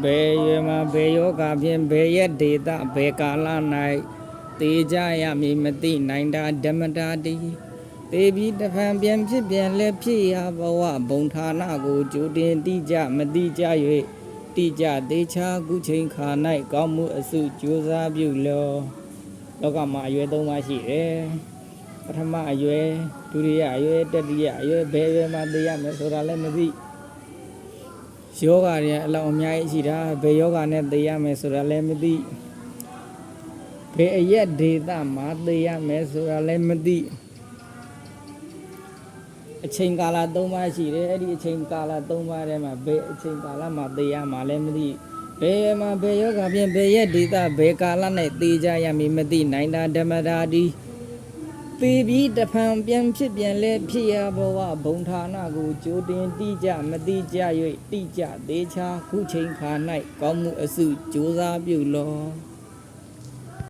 ရွယ်မှာဘယ်ယောဂဖြင့်ဘယ်ရက်ဒေတာဘယ်ကာလ၌တေကြရမည်မသိနိုင်တာဓမ္မတာတိတေပြီးတဖန်ပြန်ဖြစ်ပြန်လဲဖြစ်ရာဘဝဘုံဌာနကိုကြိုတင်တိကြမတိကြ၍တိကြသေးချာခုချိန်ခါ၌ကောင်းမှုအစုကြိုးစားပြုလောလောကမှာအရွယ်၃ပါးရှိတယ်ပထမအရွယ်ဒုတိယအရွယ်တတိယအရွယ်ဘယ်ရွယ်မှာသိရမယ်ဆိုတာလည်းမသိယောဂတွေအလောက်အများကြီးရှိတာဘယ်ယောဂနဲ့သိရမယ်ဆိုတာလည်းမသိဘယ်အရက်ဒေတာမှာသိရမယ်ဆိုတာလည်းမသိအချိန်ကာလ၃ပါးရှိတယ်အဲ့ဒီအချိန်ကာလ၃ပါးထဲမှာဘယ်အချိန်ကာလမှာသိရမှာလည်းမသိဘယ်မှာဘယ်ယောဂဖြင့်ဘယ်ရက်ဒေတာဘယ်ကာလနဲ့သိကြရမည်မသိနိုင်တာဓမ္မတာတိသေပြီးတဖန်ပြန်ဖြစ်ပြန်လဲဖြစ်ရဘဝဘုံဌာနကိုကြိုတင်တိကြမတိကြ၍တိကြသေးချာခုချိန်ခါ၌ကောင်းမှုအစုကြိုးစားပြုလော